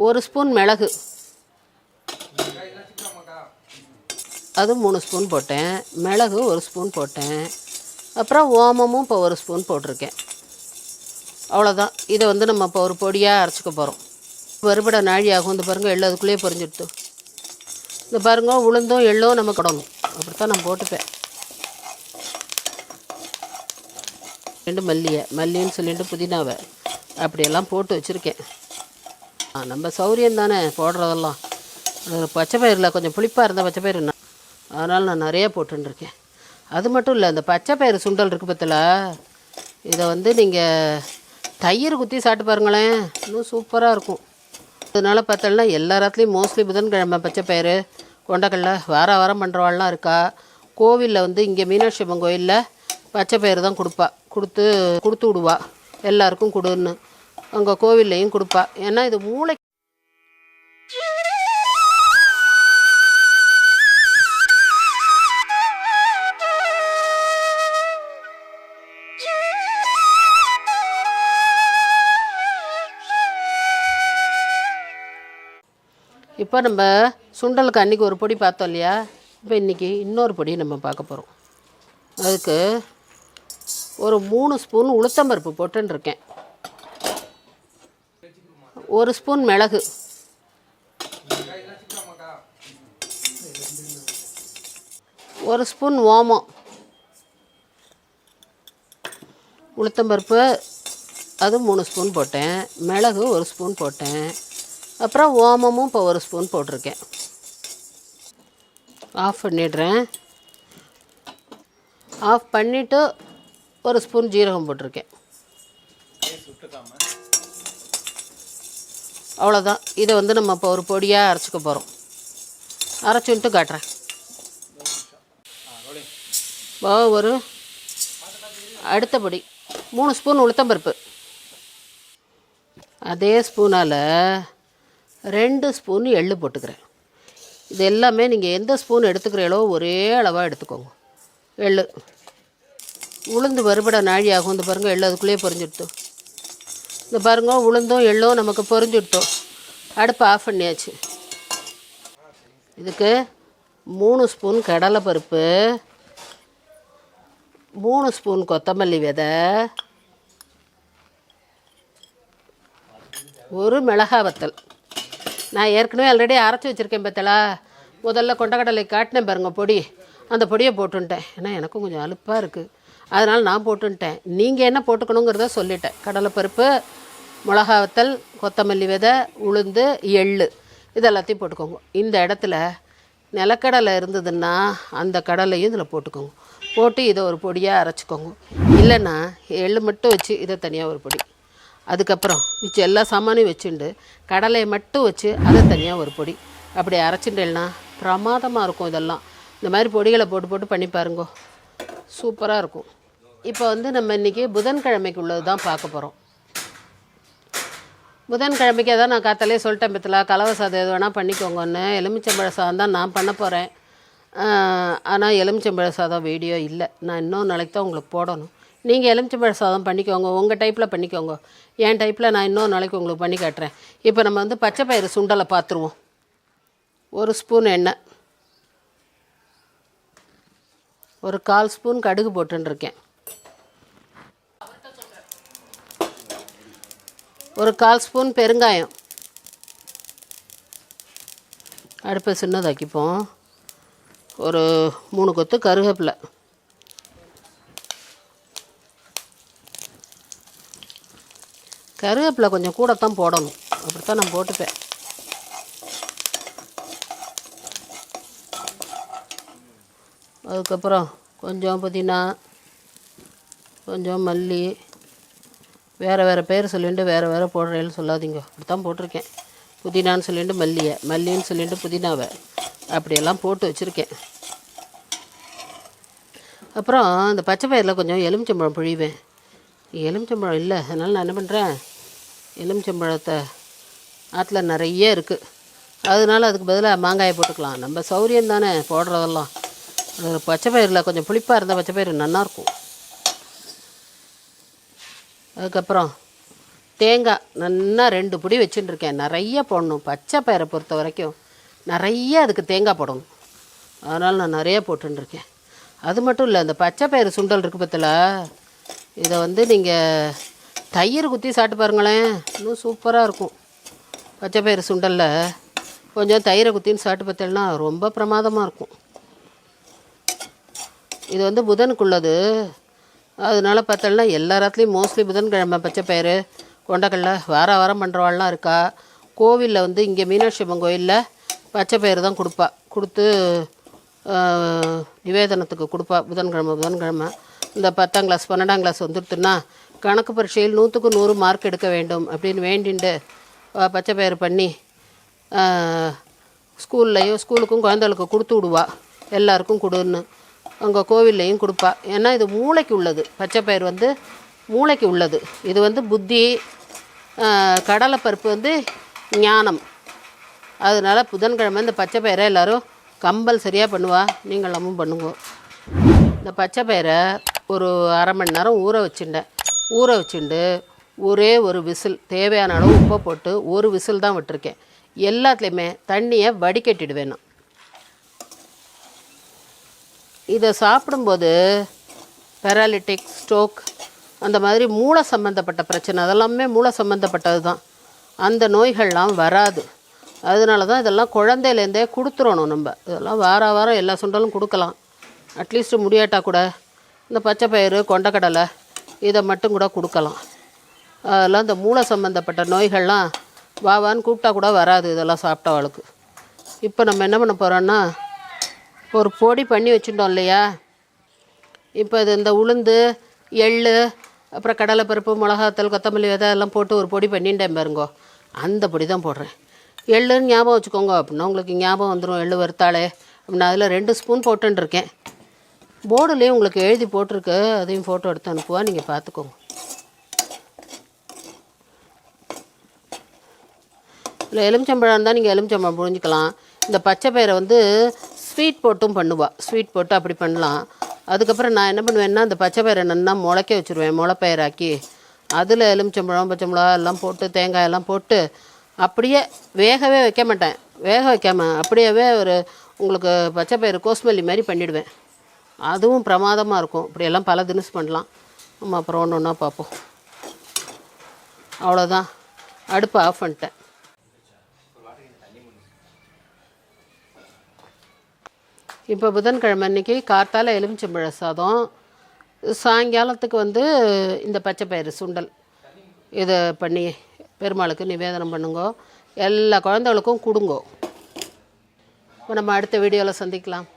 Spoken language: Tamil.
1 ஸ்பூன் மிளகு, அது 3 ஸ்பூன் போட்டேன். மிளகு 1 ஸ்பூன் போட்டேன். அப்புறம் ஓமமும் இப்போ 1 ஸ்பூன் போட்டிருக்கேன். அவ்வளோதான். இதை வந்து நம்ம இப்போ ஒரு பொடியாக அரைச்சிக்க போகிறோம். வறுபட நாழி ஆகும். இந்த பாருங்கள், எள்ளு அதுக்குள்ளேயே பொரிஞ்சிடுத்து. இந்த பாருங்க, உளுந்தும் எள்ளும் நம்ம கிடணும். அப்படித்தான் நான் போட்டுப்பேன். 2 மல்லின்னு சொல்லிட்டு புதினாவை அப்படியெல்லாம் போட்டு வச்சுருக்கேன். நம்ம சௌரியம் தானே போடுறதெல்லாம். பச்சை பயிரில் கொஞ்சம் புளிப்பாக இருந்தால் பச்சை பயிர் என்ன, அதனால் நான் நிறைய போட்டுருக்கேன். அது மட்டும் இல்லை, இந்த பச்சை பயிறு சுண்டல் இருக்குது பற்றில, இதை வந்து நீங்கள் தயிர் குத்தி சாப்பிட்டு பாருங்களேன், இன்னும் சூப்பராக இருக்கும். அதனால் பார்த்தோம்னா எல்லா இடத்துலையும் மோஸ்ட்லி புதன்கிழமை பச்சை பயிறு கொண்டக்கடலை வாரம் பண்ணுறவாள்லாம் இருக்கா. கோவிலில் வந்து இங்கே மீனாட்சி அம்மன் கோயிலில் பச்சை பயிறு தான் கொடுத்து விடுவா எல்லாருக்கும் கொடுன்னு. அங்கே கோவில்லையும் கொடுப்பா. ஏன்னா இது மூளை. இப்போ நம்ம சுண்டலுக்கு அன்றைக்கி ஒரு பொடி பார்த்தோம் இல்லையா, இப்போ இன்றைக்கி இன்னொரு பொடி நம்ம பார்க்க போகிறோம். அதுக்கு ஒரு 3 ஸ்பூன் உளுத்தம்பருப்பு போட்டுருக்கேன். 1 ஸ்பூன் மிளகு, 1 ஸ்பூன் ஓமம், உளுத்தம்பருப்பு அது 3 ஸ்பூன் போட்டேன். மிளகு 1 ஸ்பூன் போட்டேன். அப்புறம் ஓமமும் இப்போ 1 ஸ்பூன் போட்டிருக்கேன். ஆஃப் பண்ணிடுறேன். ஆஃப் பண்ணிவிட்டு 1 ஸ்பூன் ஜீரகம் போட்டிருக்கேன். அவ்வளோதான். இதை வந்து நம்ம இப்போ ஒரு பொடியாக அரைச்சிக்க போகிறோம். அரைச்சின்ட்டு காட்டுறேன். ஒரு அடுத்த பொடி 3 ஸ்பூன் உளுத்தம்பருப்பு, அதே ஸ்பூனால் 2 ஸ்பூன் எள்ளு போட்டுக்கிறேன். இது எல்லாமே நீங்கள் எந்த ஸ்பூன் எடுத்துக்கிறீங்களோ ஒரே அளவாக எடுத்துக்கோங்க. எள்ளு உளுந்து வறுபட நாழி ஆகும். இந்த பாருங்கள், எள்ளு அதுக்குள்ளேயே பொரிஞ்சுடுத்து. இந்த பாருங்க, உளுந்தும் எள்ளும் நமக்கு பொரிஞ்சுடுத்தோம். அடுப்பு ஆஃப் பண்ணியாச்சு. இதுக்கு 3 ஸ்பூன் கடலைப்பருப்பு, 3 ஸ்பூன் கொத்தமல்லி விதை, 1 மிளகாய் வத்தல். நான் ஏற்கனவே ஆல்ரெடி அரைச்சி வச்சுருக்கேன் பார்த்தலா. முதல்ல கொண்டக்கடலை காட்டினேன் பாருங்கள் பொடி, அந்த பொடியை போட்டுன்ட்டேன். ஏன்னா எனக்கும் கொஞ்சம் அலுப்பாக இருக்குது, அதனால் நான் போட்டுன்ட்டேன். நீங்கள் என்ன போட்டுக்கணுங்கிறத சொல்லிட்டேன். கடலைப்பருப்பு, மிளகா வத்தல், கொத்தமல்லி விதை, உளுந்து, எள்ளு இது எல்லாத்தையும் போட்டுக்கோங்க. இந்த இடத்துல நிலக்கடலை இருந்ததுன்னா அந்த கடலையும் இதில் போட்டுக்கோங்க. போட்டு இதை ஒரு பொடியாக அரைச்சிக்கோங்க. இல்லைன்னா எள்ளு மட்டும் வச்சு இதை தனியாக ஒரு பொடி. அதுக்கப்புறம் மிச்சம் எல்லா சாமானையும் வச்சுண்டு கடலையை மட்டும் வச்சு அதை தனியாக ஒரு பொடி அப்படி அரைச்சிட்டேன்னா பிரமாதமாக இருக்கும். இதெல்லாம் இந்த மாதிரி பொடிகளை போட்டு பண்ணி பாருங்கோ, சூப்பராக இருக்கும். இப்போ வந்து நம்ம இன்றைக்கி புதன்கிழமைக்கு உள்ளது தான் பார்க்க போகிறோம். புதன்கிழமைக்கு அதான் நான் காத்தாலே சொல்லிட்டேன் பத்தில, கலவை சாதம் எது வேணால் பண்ணிக்கோங்கன்னு. எலுமிச்சம்பழ சாதம் தான் நான் பண்ண போகிறேன். ஆனால் எலுமிச்சம்பழ சாதம் வீடியோ இல்லை, நான் இன்னொரு நாளைக்கு தான் உங்களுக்கு போடணும். நீங்கள் எலுமிச்சம்பழ சாதம் பண்ணிக்கோங்க, உங்கள் டைப்பில் பண்ணிக்கோங்க. என் டைப்பில் நான் இன்னொரு நாளைக்கு உங்களுக்கு பண்ணி காட்டுறேன். இப்போ நம்ம வந்து பச்சை பயிறு சுண்டலை பார்த்துருவோம். 1 ஸ்பூன் எண்ணெய், ஒரு 1/4 ஸ்பூன் கடுகு போட்டுருக்கேன். ஒரு 1/4 ஸ்பூன் பெருங்காயம். அடுப்பை சின்னதாக்கிப்போம். ஒரு 3 கொத்து கருவேப்பிலை, கருவேப்பிலை கொஞ்சம் கூட தான் போடணும், அப்படித்தான் நான் போட்டுப்பேன். அதுக்கப்புறம் கொஞ்சம் புதினா, கொஞ்சம் மல்லி. வேறு பேர் சொல்லிட்டு வேறு போடுறேன்னு சொல்லாதீங்க, அப்படி தான் போட்டிருக்கேன். புதினான்னு சொல்லிட்டு மல்லின்னு சொல்லிட்டு புதினாவை அப்படியெல்லாம் போட்டு வச்சுருக்கேன். அப்புறம் இந்த பச்சை பயிரில் கொஞ்சம் எலுமிச்சம்பழம் புழிவேன். எலுமிச்சம்பழம் இல்லை, அதனால் நான் என்ன பண்ணுறேன், எலுமிச்சம்பழத்தை ஆற்றுல நிறைய இருக்குது, அதனால அதுக்கு பதிலாக மாங்காயை போட்டுக்கலாம். நம்ம சௌரியம் தானே போடுறதெல்லாம். பச்சை பயிரில் கொஞ்சம் புளிப்பாக இருந்தால் பச்சை பயிர் நல்லாயிருக்கும். அதுக்கப்புறம் தேங்காய் நல்லா 2 பிடி வச்சுட்டு இருக்கேன். நிறைய போடணும். பச்சை பயிரை பொறுத்த வரைக்கும் நிறைய அதுக்கு தேங்காய் போடணும். அதனால் நான் நிறைய போட்டுருக்கேன். அது மட்டும் இல்லை, இந்த பச்சை பயிறு சுண்டல் இருக்குது பார்த்தல, இதை வந்து நீங்கள் தயிர் குத்தி சாப்பிட்டு பாருங்களேன், இன்னும் சூப்பராக இருக்கும். பச்சை பயிறு சுண்டலில் கொஞ்சம் தயிரை குத்தின்னு சாப்பிட்டு பார்த்தேன்னா ரொம்ப பிரமாதமாக இருக்கும். இது வந்து புதனுக்குள்ளது, அதனால பார்த்தோம்னா எல்லா இடத்துலையும் மோஸ்ட்லி புதன்கிழமை பச்சை பயிறு கொண்டக்கடலை வாரம் பண்ணுறவாள்லாம் இருக்கா. கோவிலில் வந்து இங்கே மீனாட்சி அம்மன் கோயிலில் பச்சை பயிறு தான் கொடுத்து நிவேதனத்துக்கு கொடுப்பா. புதன்கிழமை இந்த 10ஆம் கிளாஸ் 12ஆம் கிளாஸ் வந்துடுத்துன்னா கணக்கு பரீட்சையில் 100க்கு 100 மார்க் எடுக்க வேண்டும் அப்படின்னு வேண்டிண்டு பச்சை பயிறு பண்ணி ஸ்கூலுக்கும் குழந்தைகளுக்கு கொடுத்து விடுவா. எல்லாருக்கும் கொடுன்னு அங்கே கோவில்லையும் கொடுப்பா. ஏன்னா இது மூளைக்கு உள்ளது. பச்சை பயிறு வந்து மூளைக்கு உள்ளது. இது வந்து புத்தி, கடலைப்பருப்பு வந்து ஞானம். அதனால் புதன்கிழமை இந்த பச்சை பயிரை எல்லோரும் கம்பல்சரியாக பண்ணுவா. நீங்களும் பண்ணுங்க. இந்த பச்சை பயிரை ஒரு அரை மணி நேரம் ஊற வச்சுட்டு ஒரே ஒரு விசில், தேவையான அளவு உப்பை போட்டு ஒரு விசில் தான் விட்டுருக்கேன். எல்லாத்துலேயுமே தண்ணியை வடிகட்டிடுவேன் நான். இதை சாப்பிடும்போது பேராலிட்டிக், ஸ்ட்ரோக், அந்த மாதிரி மூளை சம்மந்தப்பட்ட பிரச்சனை, அதெல்லாமே மூளை சம்மந்தப்பட்டது தான். அந்த நோய்கள்லாம் வராது. அதனால தான் இதெல்லாம் குழந்தையிலேருந்தே கொடுத்துடணும். நம்ம இதெல்லாம் வாரம் எல்லா சுண்டலும் கொடுக்கலாம். அட்லீஸ்ட் முடியாட்டா கூட இந்த பச்சை பயிறு கொண்டக்கடலை இதை மட்டும் கூட கொடுக்கலாம். அதெல்லாம் இந்த மூளை சம்மந்தப்பட்ட நோய்கள்லாம் வாவான்னு கூப்பிட்டா கூட வராது இதெல்லாம் சாப்பிட்டவளுக்கு. இப்போ நம்ம என்ன பண்ண போகிறோன்னா, ஒரு பொடி பண்ணி வச்சுட்டோம் இல்லையா. இப்போ இது இந்த உளுந்து, எள், அப்புறம் கடலைப்பருப்பு, மிளகாத்தூள், கொத்தமல்லி விதை எல்லாம் போட்டு ஒரு பொடி பண்ணிட்டேன் பாருங்கோ. அந்த பொடி தான் போடுறேன். எள்ளுன்னு ஞாபகம் வச்சுக்கோங்க, அப்படின்னா உங்களுக்கு ஞாபகம் வந்துடும். எள் வறுத்தாலே அப்படின்னா அதில் 2 ஸ்பூன் போட்டுருக்கேன். போர்டுலேயும் உங்களுக்கு எழுதி போட்டிருக்கு, அதையும் ஃபோட்டோ எடுத்து அனுப்புவா, நீங்கள் பார்த்துக்கோங்க. இல்லை எலுமிச்சம்பழம் இருந்தால் நீங்கள் எலுமிச்சம்பழம் புழிஞ்சிக்கலாம். இந்த பச்சை பயிரை வந்து ஸ்வீட் போட்டும் பண்ணுவாள். ஸ்வீட் போட்டு அப்படி பண்ணலாம். அதுக்கப்புறம் நான் என்ன பண்ணுவேன்னா, அந்த பச்சை பயிரை நல்லா முளைக்க வச்சுருவேன். முளைப்பயிராக்கி அதில் எலுமிச்சம்பழம், பச்சை மிளகா எல்லாம் போட்டு தேங்காய் எல்லாம் போட்டு அப்படியே வேகவே வைக்க மாட்டேன். வேக வைக்காமல் அப்படியே ஒரு உங்களுக்கு பச்சை பயிறு கோஸ்மல்லி மாதிரி பண்ணிவிடுவேன். அதுவும் பிரமாதமாக இருக்கும். இப்படியெல்லாம் பல தினசு பண்ணலாம். நம்ம அப்புறம் ஒன்று ஒன்றா பார்ப்போம். அவ்வளோதான், அடுப்பை ஆஃப் பண்ணிட்டேன். இப்போ புதன்கிழமை அன்றைக்கி கார்த்தால எலுமிச்சம்பழ சாதம், சாயங்காலத்துக்கு வந்து இந்த பச்சை பயிறு சுண்டல் இதை பண்ணி பெருமாளுக்கு நிவேதனம் பண்ணுங்கோ. எல்லா குழந்தைகளுக்கும் கொடுங்கோ. இப்போ நம்ம அடுத்த வீடியோவில் சந்திக்கலாம்.